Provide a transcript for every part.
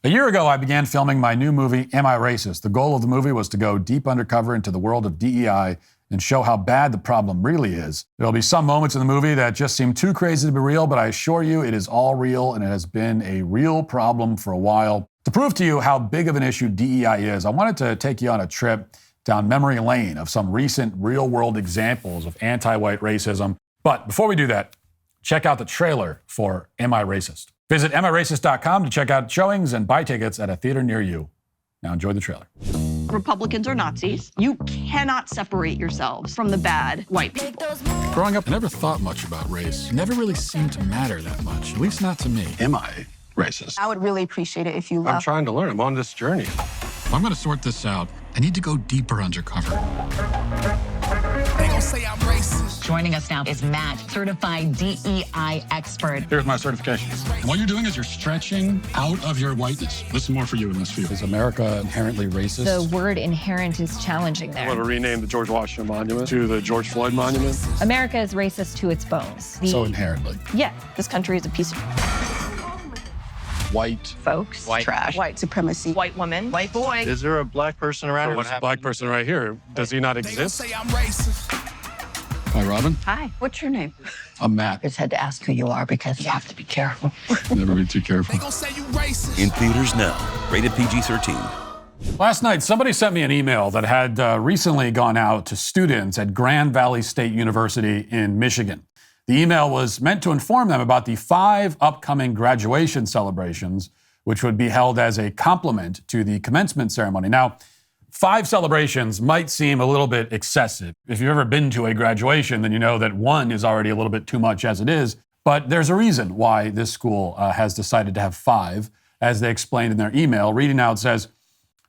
A year ago, I began filming my new movie, Am I Racist? The goal of the movie was to go deep undercover into the world of DEI and show how bad the problem really is. There'll be some moments in the movie that just seem too crazy to be real, but I assure you it is all real and it has been a real problem for a while. To prove to you how big of an issue DEI is, I wanted to take you on a trip down memory lane of some recent real-world examples of anti-white racism. But before we do that, check out the trailer for Am I Racist? Visit amiracist.com to check out showings and buy tickets at a theater near you. Now enjoy the trailer. Republicans are Nazis. You cannot separate yourselves from the bad white people. Growing up, I never thought much about race. It never really seemed to matter that much, at least not to me. Am I racist? I would really appreciate it if you left. I'm trying to learn. I'm on this journey. If I'm going to sort this out, I need to go deeper undercover. They gon' say I'm racist. Joining us now is Matt, certified DEI expert. Here's my certification. And what you're doing is you're stretching out of your whiteness. This is more for you in this field. Is America inherently racist? The word inherent is challenging there. I want to rename the George Washington Monument to the George Floyd Monument. America is racist to its bones. So inherently. Yeah. This country is a piece of White. folks, White. trash, white supremacy, White woman, white boy. Is there a black person around? What's a black person right here? Does he not They gon' exist? say I'm racist. Hi, Robin. Hi, what's your name? I'm Matt. Just had to ask who you are because you have to be careful. Never be too careful. They gon' say you racist. In theaters now. Rated PG-13. Last night, somebody sent me an email that had recently gone out to students at Grand Valley State University in Michigan. The email was meant to inform them about the 5 upcoming graduation celebrations, which would be held as a complement to the commencement ceremony. Now, 5 celebrations might seem a little bit excessive. If you've ever been to a graduation, then you know that 1 is already a little bit too much as it is. But there's a reason why this school has decided to have 5, as they explained in their email. Reading out says,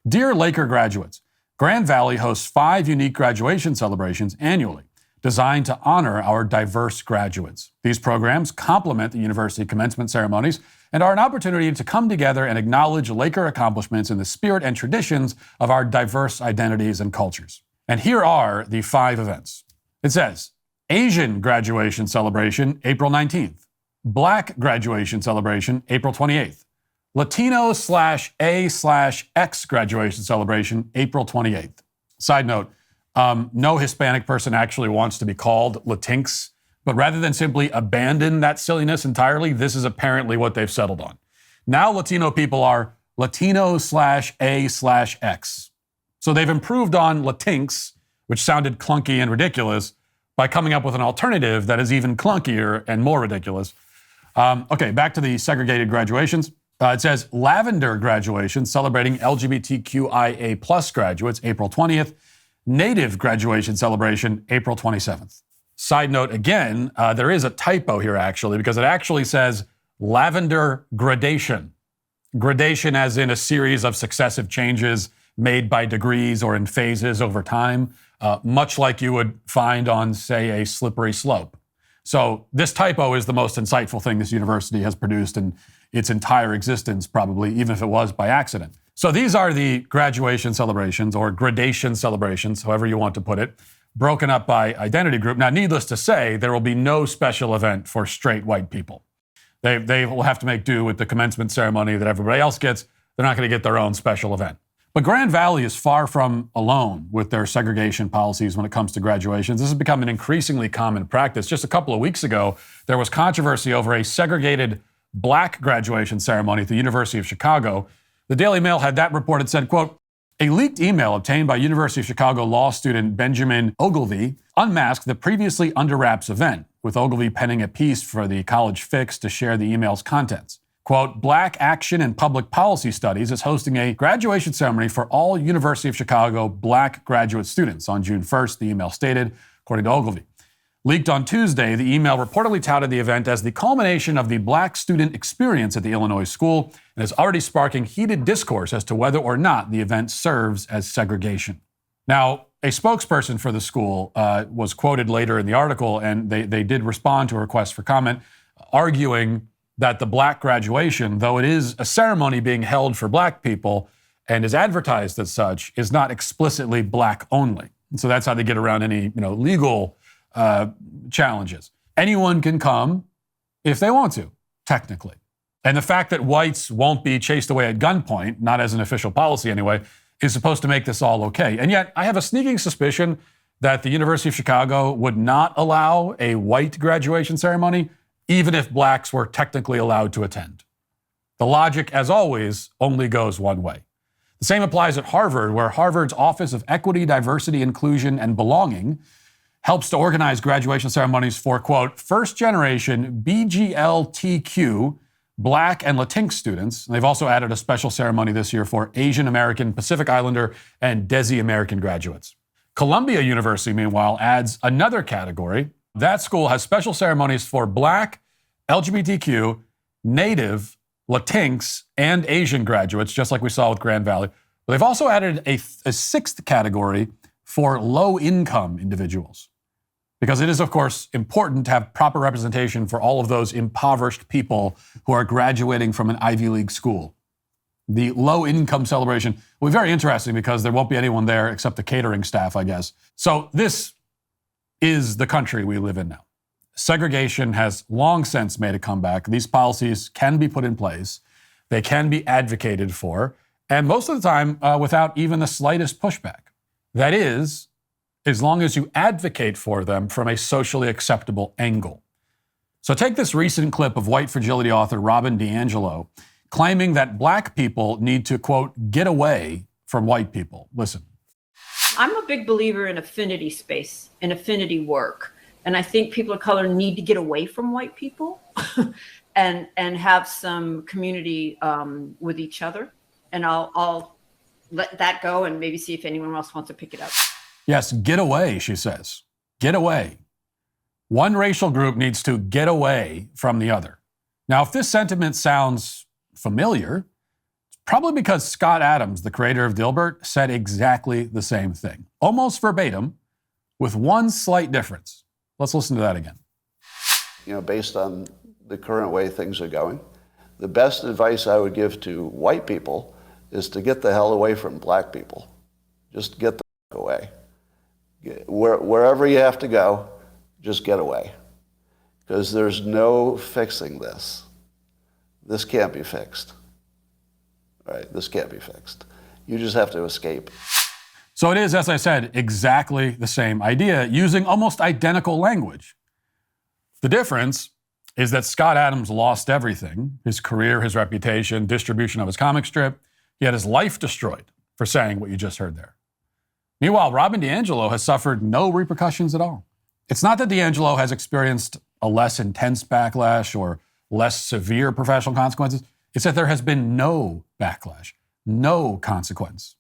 Dear Laker graduates, Grand Valley hosts 5 unique graduation celebrations annually, designed to honor our diverse graduates. These programs complement the university commencement ceremonies and are an opportunity to come together and acknowledge Laker accomplishments in the spirit and traditions of our diverse identities and cultures. And here are the 5 events. It says, Asian graduation celebration, April 19th. Black graduation celebration, April 28th. Latino/A/X graduation celebration, April 28th. Side note, no Hispanic person actually wants to be called Latinx, but rather than simply abandon that silliness entirely, this is apparently what they've settled on. Now Latino people are Latino/A/X. So they've improved on Latinx, which sounded clunky and ridiculous, by coming up with an alternative that is even clunkier and more ridiculous. Okay, back to the segregated graduations. It says Lavender graduation, celebrating LGBTQIA+ graduates, April 20th. Native graduation celebration, April 27th. Side note again, there is a typo here actually, because it actually says lavender gradation. Gradation as in a series of successive changes made by degrees or in phases over time, much like you would find on, say, a slippery slope. So this typo is the most insightful thing this university has produced in its entire existence, probably, even if it was by accident. So these are the graduation celebrations, or gradation celebrations, however you want to put it, broken up by identity group. Now, needless to say, there will be no special event for straight white people. They will have to make do with the commencement ceremony that everybody else gets. They're not going to get their own special event. But Grand Valley is far from alone with their segregation policies when it comes to graduations. This has become an increasingly common practice. Just a couple of weeks ago, there was controversy over a segregated black graduation ceremony at the University of Chicago. The Daily Mail had that reported, said, quote, a leaked email obtained by University of Chicago law student Benjamin Ogilvy unmasked the previously under wraps event, with Ogilvy penning a piece for the College Fix to share the email's contents. Quote, Black Action and Public Policy Studies is hosting a graduation ceremony for all University of Chicago black graduate students on June 1st, the email stated, according to Ogilvy. Leaked on Tuesday, the email reportedly touted the event as the culmination of the black student experience at the Illinois school and is already sparking heated discourse as to whether or not the event serves as segregation. Now, a spokesperson for the school was quoted later in the article, and they did respond to a request for comment, arguing that the black graduation, though it is a ceremony being held for black people and is advertised as such, is not explicitly black only. And so that's how they get around any legal challenges. Anyone can come if they want to, technically. And the fact that whites won't be chased away at gunpoint, not as an official policy anyway, is supposed to make this all okay. And yet, I have a sneaking suspicion that the University of Chicago would not allow a white graduation ceremony, even if blacks were technically allowed to attend. The logic, as always, only goes one way. The same applies at Harvard, where Harvard's Office of Equity, Diversity, Inclusion, and Belonging helps to organize graduation ceremonies for, quote, first-generation BGLTQ, Black and Latinx students. And they've also added a special ceremony this year for Asian American, Pacific Islander, and Desi American graduates. Columbia University, meanwhile, adds another category. That school has special ceremonies for Black, LGBTQ, Native, Latinx, and Asian graduates, just like we saw with Grand Valley. But they've also added a sixth category for low-income individuals, because it is, of course, important to have proper representation for all of those impoverished people who are graduating from an Ivy League school. The low-income celebration will be very interesting because there won't be anyone there except the catering staff, I guess. So this is the country we live in now. Segregation has long since made a comeback. These policies can be put in place. They can be advocated for, and most of the time without even the slightest pushback. That is, as long as you advocate for them from a socially acceptable angle. So take this recent clip of white fragility author Robin DiAngelo claiming that black people need to, quote, get away from white people. Listen. I'm a big believer in affinity space and affinity work. And I think people of color need to get away from white people and have some community with each other. And I'll let that go and maybe see if anyone else wants to pick it up. Yes, get away, she says. Get away. One racial group needs to get away from the other. Now, if this sentiment sounds familiar, it's probably because Scott Adams, the creator of Dilbert, said exactly the same thing, almost verbatim, with one slight difference. Let's listen to that again. You know, based on the current way things are going, the best advice I would give to white people is to get the hell away from black people. Just get the fuck away. Wherever you have to go, just get away. Because there's no fixing this. This can't be fixed. Right? This can't be fixed. You just have to escape. So it is, as I said, exactly the same idea, using almost identical language. The difference is that Scott Adams lost everything: his career, his reputation, distribution of his comic strip. He had his life destroyed for saying what you just heard there. Meanwhile, Robin DiAngelo has suffered no repercussions at all. It's not that DiAngelo has experienced a less intense backlash or less severe professional consequences. It's that there has been no backlash, no consequence.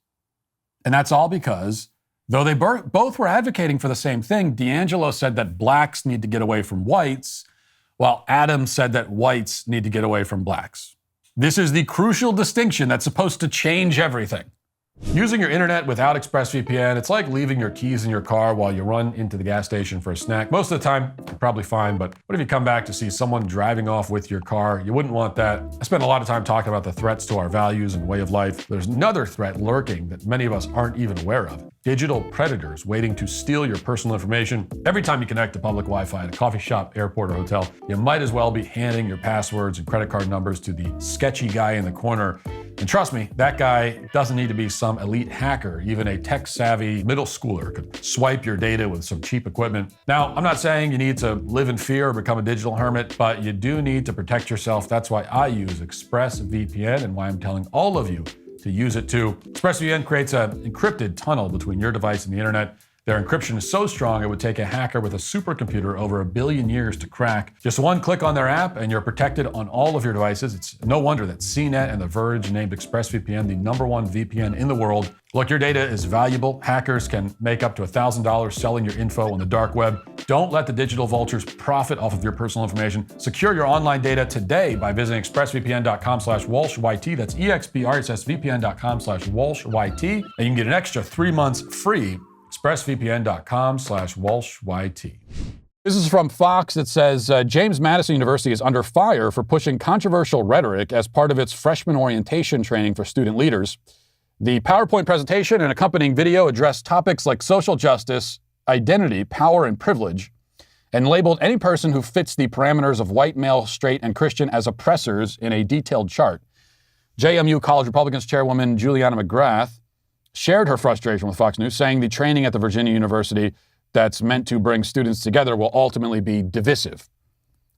And that's all because, though they both were advocating for the same thing, DiAngelo said that blacks need to get away from whites, while Adams said that whites need to get away from blacks. This is the crucial distinction that's supposed to change everything. Using your internet without ExpressVPN, it's like leaving your keys in your car while you run into the gas station for a snack. Most of the time, you're probably fine, but what if you come back to see someone driving off with your car? You wouldn't want that. I spend a lot of time talking about the threats to our values and way of life. There's another threat lurking that many of us aren't even aware of. Digital predators waiting to steal your personal information. Every time you connect to public Wi-Fi at a coffee shop, airport, or hotel, you might as well be handing your passwords and credit card numbers to the sketchy guy in the corner. And trust me, that guy doesn't need to be some elite hacker. Even a tech-savvy middle schooler could swipe your data with some cheap equipment. Now, I'm not saying you need to live in fear or become a digital hermit, but you do need to protect yourself. That's why I use ExpressVPN and why I'm telling all of you to use it too. ExpressVPN creates an encrypted tunnel between your device and the internet. Their encryption is so strong it would take a hacker with a supercomputer over 1 billion years to crack. Just one click on their app and you're protected on all of your devices. It's no wonder that CNET and The Verge named ExpressVPN the #1 VPN in the world. Look, your data is valuable. Hackers can make up to $1,000 selling your info on the dark web. Don't let the digital vultures profit off of your personal information. Secure your online data today by visiting expressvpn.com/WalshYT. That's expressvpn.com/WalshYT. And you can get an extra 3 months free. expressvpn.com/WalshYT. This is from Fox. It says, James Madison University is under fire for pushing controversial rhetoric as part of its freshman orientation training for student leaders. The PowerPoint presentation and accompanying video address topics like social justice, identity, power, and privilege, and labeled any person who fits the parameters of white, male, straight, and Christian as oppressors in a detailed chart. JMU College Republicans chairwoman Juliana McGrath shared her frustration with Fox News, saying the training at the Virginia University that's meant to bring students together will ultimately be divisive.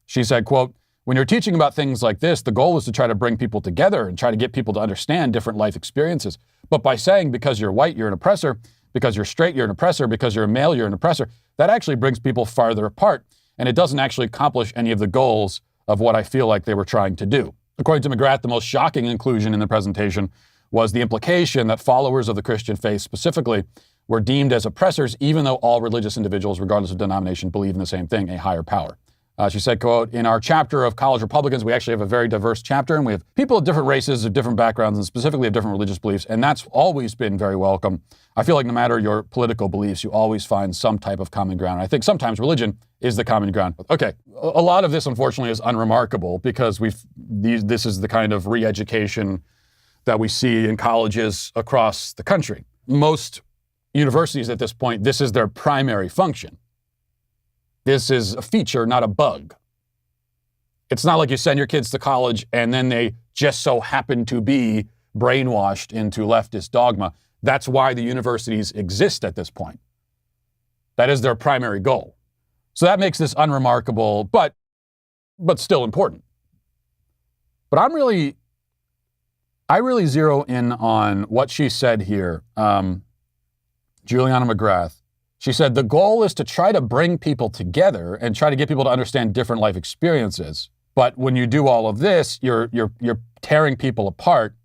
She said, quote, "When you're teaching about things like this, the goal is to try to bring people together and try to get people to understand different life experiences. But by saying because you're white, you're an oppressor, because you're straight, you're an oppressor, because you're a male, you're an oppressor, that actually brings people farther apart. And it doesn't actually accomplish any of the goals of what I feel like they were trying to do." According to McGrath, the most shocking inclusion in the presentation was the implication that followers of the Christian faith specifically were deemed as oppressors, even though all religious individuals, regardless of denomination, believe in the same thing, a higher power. She said, quote, "In our chapter of college Republicans, we actually have a very diverse chapter, and we have people of different races, of different backgrounds, and specifically of different religious beliefs, and that's always been very welcome. I feel like no matter your political beliefs, you always find some type of common ground. I think sometimes religion is the common ground." Okay, a lot of this, unfortunately, is unremarkable because this is the kind of re-education that we see in colleges across the country. Most universities at this point, this is their primary function. This is a feature, not a bug. It's not like you send your kids to college and then they just so happen to be brainwashed into leftist dogma. That's why the universities exist at this point. That is their primary goal. So that makes this unremarkable, but still important. But I really zero in on what she said here, Juliana McGrath. She said, the goal is to try to bring people together and try to get people to understand different life experiences. But when you do all of this, you're tearing people apart,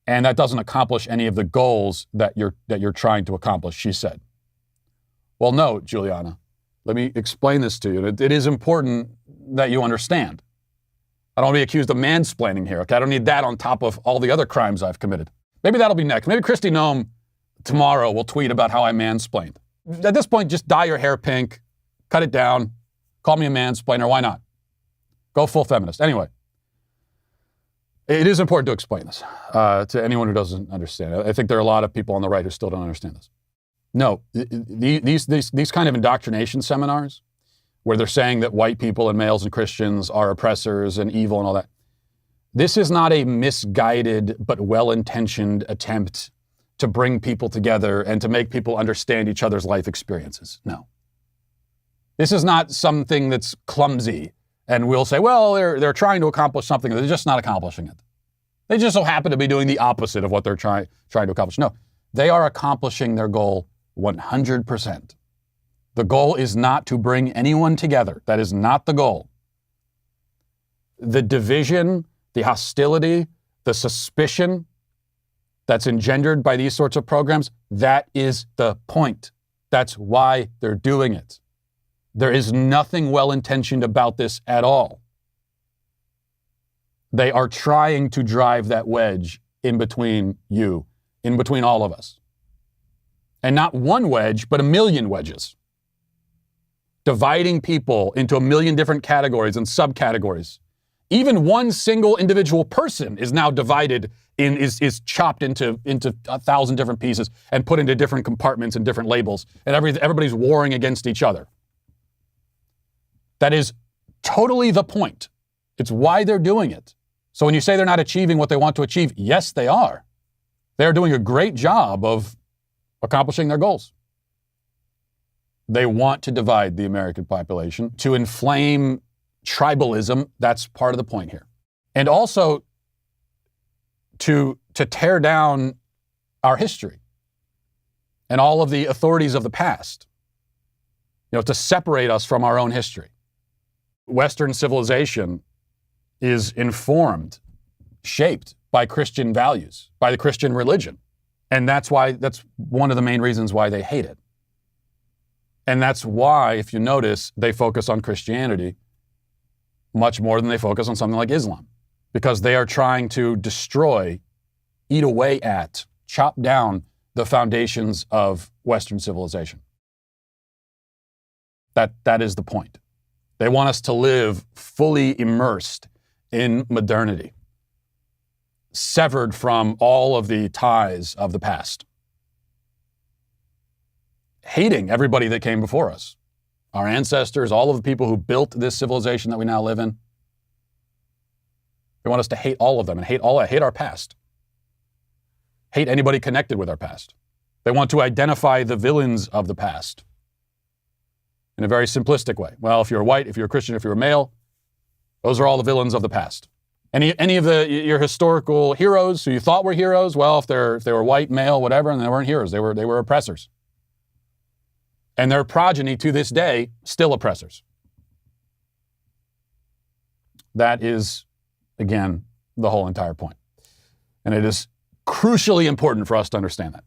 and that doesn't accomplish any of the goals that you're trying to accomplish, she said. Well, no, Juliana, let me explain this to you. It is important that you understand. I don't want to be accused of mansplaining here, okay? I don't need that on top of all the other crimes I've committed. Maybe that'll be next. Maybe Kristi Noem tomorrow will tweet about how I mansplained. At this point, just dye your hair pink, cut it down, call me a mansplainer, why not? Go full feminist. Anyway, it is important to explain this to anyone who doesn't understand. I think there are a lot of people on the right who still don't understand this. No, these kind of indoctrination seminars where they're saying that white people and males and Christians are oppressors and evil and all that, this is not a misguided but well-intentioned attempt to bring people together and to make people understand each other's life experiences. No. This is not something that's clumsy and we'll say, well, they're trying to accomplish something. They're just not accomplishing it. They just so happen to be doing the opposite of what they're trying to accomplish. No, they are accomplishing their goal 100%. The goal is not to bring anyone together. That is not the goal. The division, the hostility, the suspicion that's engendered by these sorts of programs, that is the point. That's why they're doing it. There is nothing well-intentioned about this at all. They are trying to drive that wedge in between you, in between all of us. And not one wedge, but a million wedges. Dividing people into a million different categories and subcategories. Even one single individual person is now divided is chopped into 1,000 different pieces and put into different compartments and different labels. And everybody's warring against each other. That is totally the point. It's why they're doing it. So when you say they're not achieving what they want to achieve, yes, they are. They're doing a great job of accomplishing their goals. They want to divide the American population, to inflame tribalism. That's part of the point here. And also to tear down our history and all of the authorities of the past, to separate us from our own history. Western civilization is informed, shaped by Christian values, by the Christian religion. And that's one of the main reasons why they hate it. And that's why, if you notice, they focus on Christianity much more than they focus on something like Islam. Because they are trying to destroy, eat away at, chop down the foundations of Western civilization. That is the point. They want us to live fully immersed in modernity, severed from all of the ties of the past, hating everybody that came before us, our ancestors, all of the people who built this civilization that we now live in. They want us to hate all of them and hate our past. Hate anybody connected with our past. They want to identify the villains of the past in a very simplistic way. Well, if you're white, if you're a Christian, if you're a male, those are all the villains of the past. Any of your historical heroes who you thought were heroes, well, if they were white, male, whatever, and they weren't heroes, they were oppressors. And their progeny to this day, still oppressors. That is, again, the whole entire point. And it is crucially important for us to understand that.